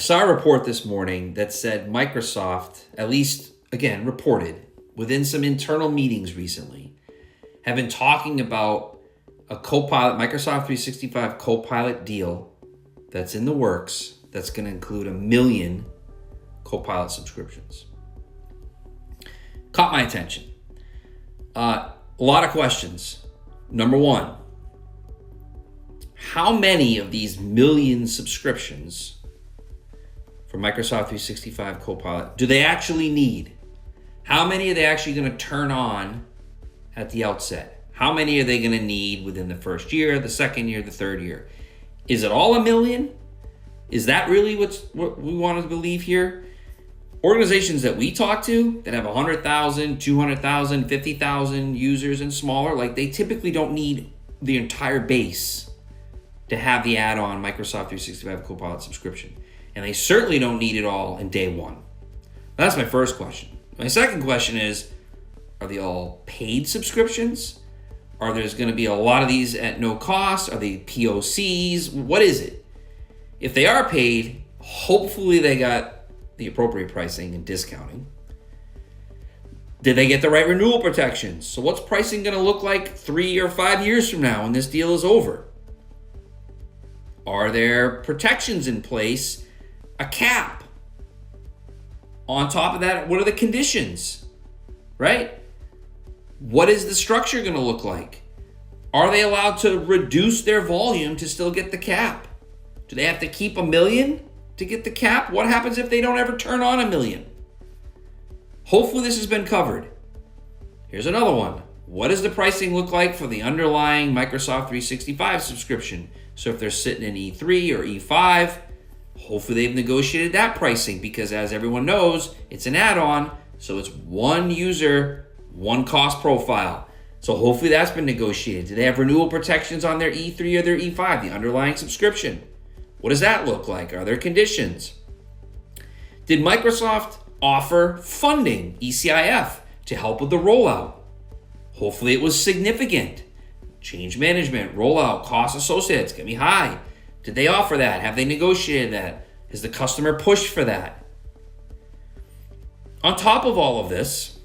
saw a report this morning that said Microsoft, at least, again, reported within some internal meetings recently, have been talking about a Copilot, Microsoft 365 Copilot deal that's in the works that's going to include 1 million Copilot subscriptions. Caught my attention. A lot of questions. Number one, how many of these 1 million subscriptions for Microsoft 365 Copilot do they actually need? How many are they actually going to turn on at the outset? How many are they going to need within the first year, the second year, the third year? Is it all 1 million? Is that really what we want to believe here? Organizations that we talk to that have 100,000, 200,000, 50,000 users and smaller, like they typically don't need the entire base to have the add-on Microsoft 365 Copilot subscription. And they certainly don't need it all in day one. That's my first question. My second question is, are they all paid subscriptions? Are there going to be a lot of these at no cost? Are they POCs? What is it? If they are paid, hopefully they got the appropriate pricing and discounting. Did they get the right renewal protections? So what's pricing going to look like 3 or 5 years from now when this deal is over? Are there protections in place? A cap? On top of that, what are the conditions? Right? What is the structure going to look like? Are they allowed to reduce their volume to still get the cap? Do they have to keep 1 million to get the cap? What happens if they don't ever turn on 1 million? Hopefully this has been covered. Here's another one. What does the pricing look like for the underlying Microsoft 365 subscription? So if they're sitting in E3 or E5, hopefully they've negotiated that pricing, because as everyone knows, it's an add-on, so it's one user, one cost profile. So hopefully that's been negotiated. Do they have renewal protections on their E3 or their E5, the underlying subscription? What does that look like? Are there conditions? Did Microsoft offer funding, ECIF, to help with the rollout? Hopefully it was significant. Change management, rollout, costs associated, it's going to be high. Did they offer that? Have they negotiated that? Has the customer pushed for that? On top of all of this,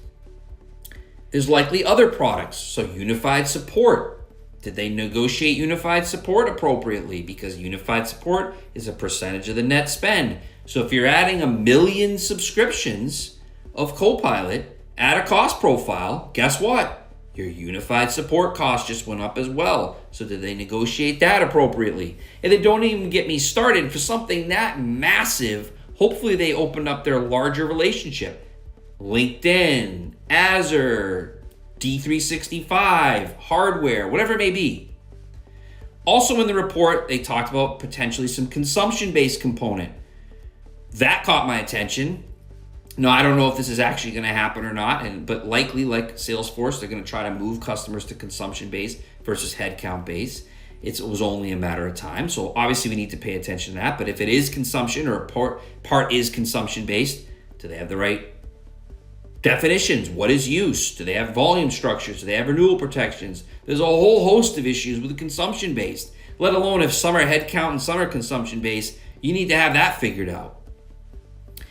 there's likely other products. So unified support. Did they negotiate unified support appropriately? Because unified support is a percentage of the net spend. So if you're adding 1 million subscriptions of Copilot at a cost profile, guess what? Your unified support cost just went up as well. So did they negotiate that appropriately? And then don't even get me started for something that massive. Hopefully they opened up their larger relationship. LinkedIn, Azure, D365, hardware, whatever it may be. Also in the report, they talked about potentially some consumption-based component. That caught my attention. No, I don't know if this is actually going to happen or not, but likely, like Salesforce, they're going to try to move customers to consumption-based versus headcount-based. It was only a matter of time. So obviously we need to pay attention to that. But if it is consumption or a part is consumption-based, do they have the right definitions? What is use? Do they have volume structures? Do they have renewal protections? There's a whole host of issues with the consumption-based, let alone if some are headcount and some are consumption-based. You need to have that figured out.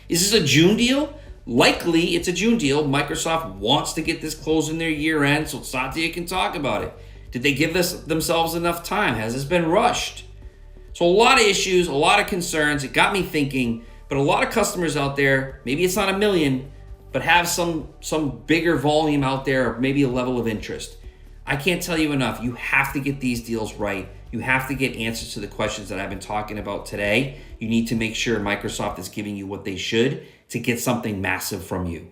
Is this a June deal? Likely it's a June deal. Microsoft wants to get this closed in their year end, so Satya can talk about it. Did they give themselves enough time? Has this been rushed? So a lot of issues, a lot of concerns. It got me thinking, but a lot of customers out there, maybe it's not 1 million, but have some bigger volume out there, or maybe a level of interest. I can't tell you enough. You have to get these deals right. You have to get answers to the questions that I've been talking about today. You need to make sure Microsoft is giving you what they should to get something massive from you.